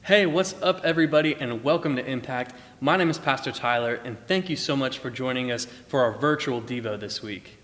Hey, what's up, everybody, and welcome to Impact. My name is Pastor Tyler, and thank you so much for joining us for our Virtual Devo this week.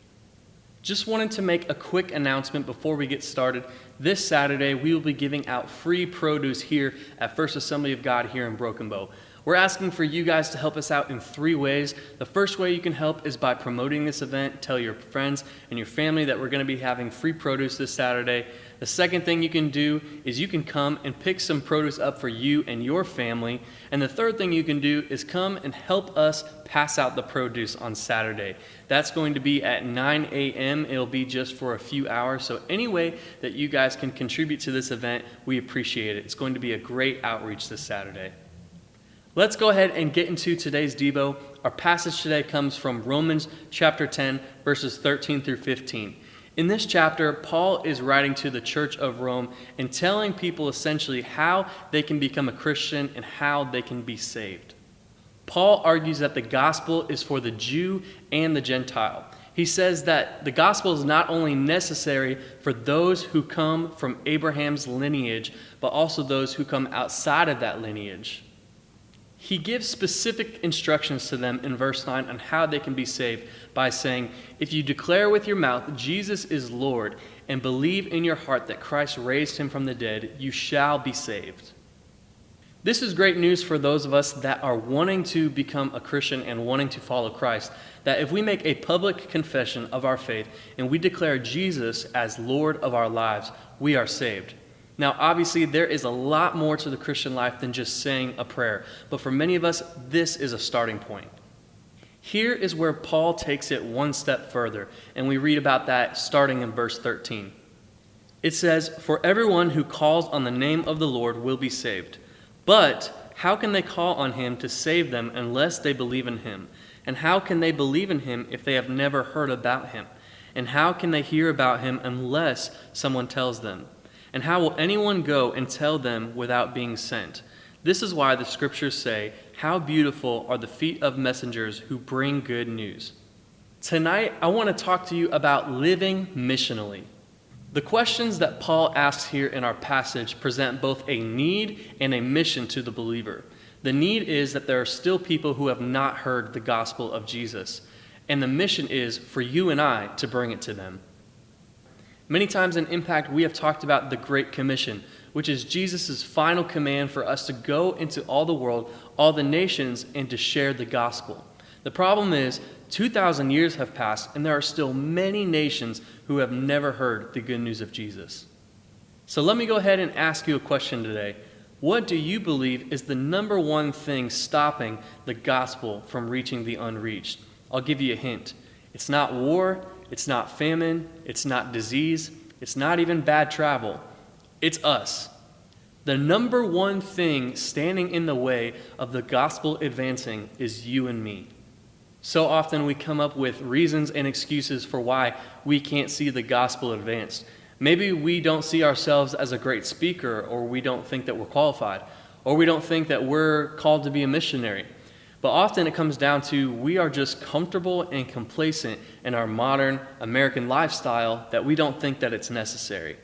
Just wanted to make a quick announcement before we get started. This Saturday, we will be giving out free produce here at First Assembly of God here in Broken Bow. We're asking for you guys to help us out in 3 ways. The first way you can help is by promoting this event. Tell your friends and your family that we're going to be having free produce this Saturday. The second thing you can do is you can come and pick some produce up for you and your family. And the third thing you can do is come and help us pass out the produce on Saturday. That's going to be at 9 a.m. It'll be just for a few hours. So any way that you guys can contribute to this event, we appreciate it. It's going to be a great outreach this Saturday. Let's go ahead and get into today's Devo. Our passage today comes from Romans chapter 10, verses 13 through 15. In this chapter, Paul is writing to the church of Rome and telling people essentially how they can become a Christian and how they can be saved. Paul argues that the gospel is for the Jew and the Gentile. He says that the gospel is not only necessary for those who come from Abraham's lineage, but also those who come outside of that lineage. He gives specific instructions to them in verse 9 on how they can be saved by saying, if you declare with your mouth Jesus is Lord and believe in your heart that Christ raised him from the dead, you shall be saved. This is great news for those of us that are wanting to become a Christian and wanting to follow Christ, that if we make a public confession of our faith and we declare Jesus as Lord of our lives, we are saved. Now, obviously, there is a lot more to the Christian life than just saying a prayer, but for many of us, this is a starting point. Here is where Paul takes it one step further, and we read about that starting in verse 13. It says, "For everyone who calls on the name of the Lord will be saved. But how can they call on him to save them unless they believe in him? And how can they believe in him if they have never heard about him? And how can they hear about him unless someone tells them? And how will anyone go and tell them without being sent? This is why the scriptures say, how beautiful are the feet of messengers who bring good news." Tonight, I want to talk to you about living missionally. The questions that Paul asks here in our passage present both a need and a mission to the believer. The need is that there are still people who have not heard the gospel of Jesus. And the mission is for you and I to bring it to them. Many times in Impact, we have talked about the Great Commission, which is Jesus' final command for us to go into all the world, all the nations, and to share the gospel. The problem is, 2,000 years have passed, and there are still many nations who have never heard the good news of Jesus. So let me go ahead and ask you a question today. What do you believe is the number one thing stopping the gospel from reaching the unreached? I'll give you a hint. It's not war. It's not famine, it's not disease, it's not even bad travel. It's us. The number one thing standing in the way of the gospel advancing is you and me. So often we come up with reasons and excuses for why we can't see the gospel advanced. Maybe we don't see ourselves as a great speaker, or we don't think that we're qualified, or we don't think that we're called to be a missionary. But often it comes down to we are just comfortable and complacent in our modern American lifestyle that we don't think that it's necessary.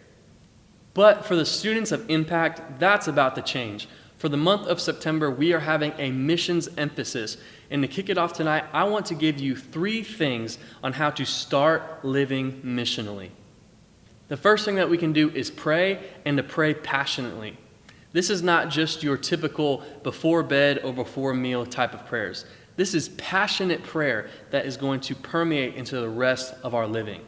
But for the students of Impact, that's about to change. For the month of September, we are having a missions emphasis. And to kick it off tonight, I want to give you 3 things on how to start living missionally. The first thing that we can do is pray, and to pray passionately. This is not just your typical before bed or before meal type of prayers. This is passionate prayer that is going to permeate into the rest of our living.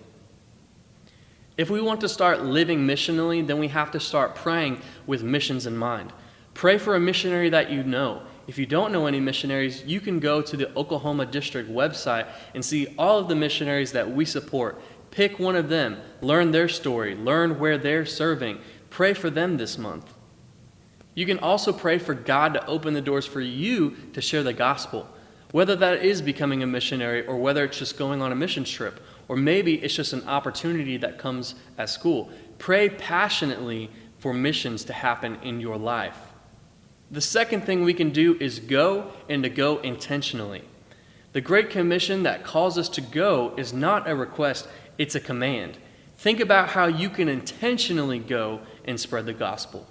If we want to start living missionally, then we have to start praying with missions in mind. Pray for a missionary that you know. If you don't know any missionaries, you can go to the Oklahoma District website and see all of the missionaries that we support. Pick one of them, learn their story, learn where they're serving. Pray for them this month. You can also pray for God to open the doors for you to share the gospel, whether that is becoming a missionary or whether it's just going on a missions trip, or maybe it's just an opportunity that comes at school. Pray passionately for missions to happen in your life. The second thing we can do is go, and to go intentionally. The Great Commission that calls us to go is not a request, it's a command. Think about how you can intentionally go and spread the gospel.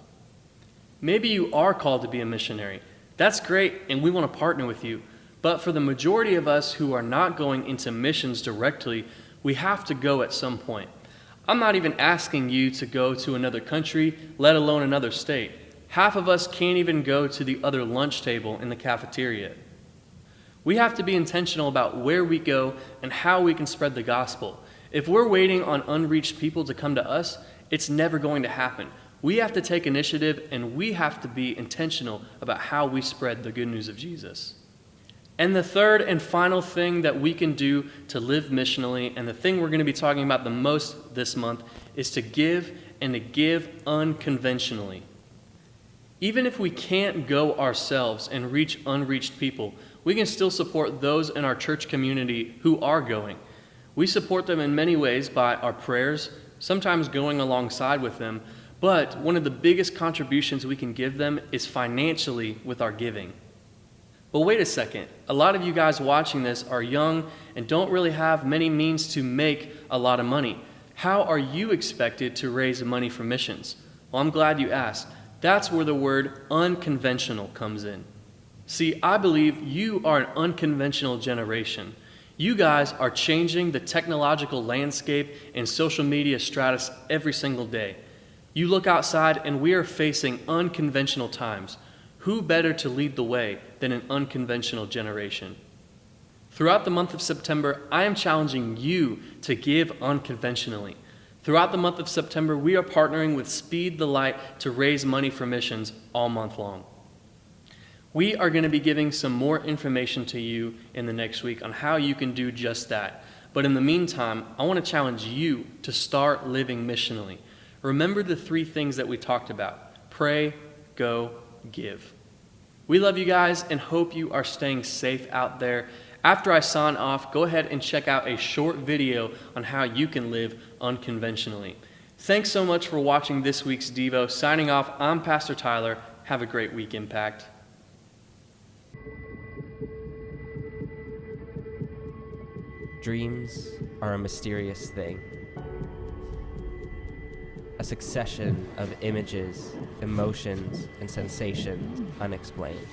Maybe you are called to be a missionary. That's great, and we want to partner with you. But for the majority of us who are not going into missions directly, we have to go at some point. I'm not even asking you to go to another country, let alone another state. Half of us can't even go to the other lunch table in the cafeteria. We have to be intentional about where we go and how we can spread the gospel. If we're waiting on unreached people to come to us, it's never going to happen. We have to take initiative, and we have to be intentional about how we spread the good news of Jesus. And the third and final thing that we can do to live missionally, and the thing we're going to be talking about the most this month, is to give, and to give unconventionally. Even if we can't go ourselves and reach unreached people, we can still support those in our church community who are going. We support them in many ways by our prayers, sometimes going alongside with them, but one of the biggest contributions we can give them is financially with our giving. But wait a second, a lot of you guys watching this are young and don't really have many means to make a lot of money. How are you expected to raise money for missions? Well, I'm glad you asked. That's where the word unconventional comes in. See, I believe you are an unconventional generation. You guys are changing the technological landscape and social media stratus every single day. You look outside and we are facing unconventional times. Who better to lead the way than an unconventional generation? Throughout the month of September, I am challenging you to give unconventionally. Throughout the month of September, we are partnering with Speed the Light to raise money for missions all month long. We are going to be giving some more information to you in the next week on how you can do just that. But in the meantime, I want to challenge you to start living missionally. Remember the 3 things that we talked about: pray, go, give. We love you guys and hope you are staying safe out there. After I sign off, go ahead and check out a short video on how you can live unconventionally. Thanks so much for watching this week's Devo. Signing off, I'm Pastor Tyler. Have a great week, Impact. Dreams are a mysterious thing. A succession of images, emotions, and sensations unexplained.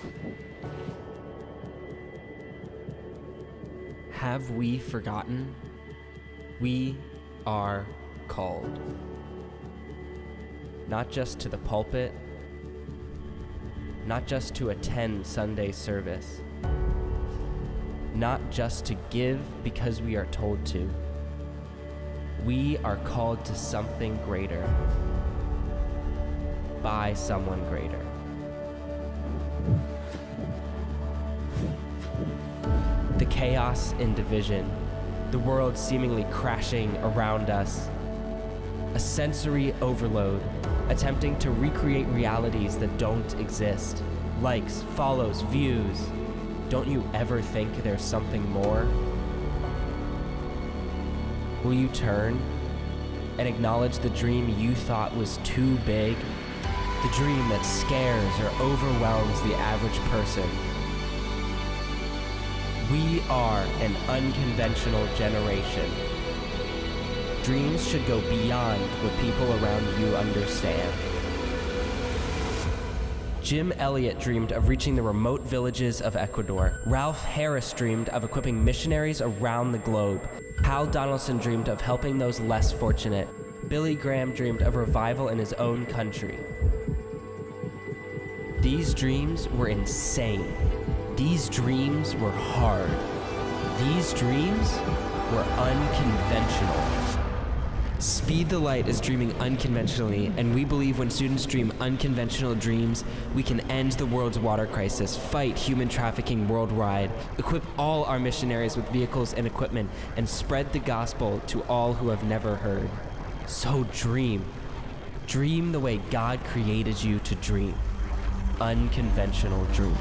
Have we forgotten? We are called. Not just to the pulpit, not just to attend Sunday service, not just to give because we are told to. We are called to something greater by someone greater. The chaos and division, the world seemingly crashing around us, a sensory overload, attempting to recreate realities that don't exist. Likes, follows, views. Don't you ever think there's something more? Will you turn and acknowledge the dream you thought was too big? The dream that scares or overwhelms the average person. We are an unconventional generation. Dreams should go beyond what people around you understand. Jim Elliot dreamed of reaching the remote villages of Ecuador. Ralph Harris dreamed of equipping missionaries around the globe. Hal Donaldson dreamed of helping those less fortunate. Billy Graham dreamed of revival in his own country. These dreams were insane. These dreams were hard. These dreams were unconventional. Speed the Light is dreaming unconventionally, and we believe when students dream unconventional dreams, we can end the world's water crisis, fight human trafficking worldwide, equip all our missionaries with vehicles and equipment, and spread the gospel to all who have never heard. So dream. Dream the way God created you to dream. Unconventional dreams.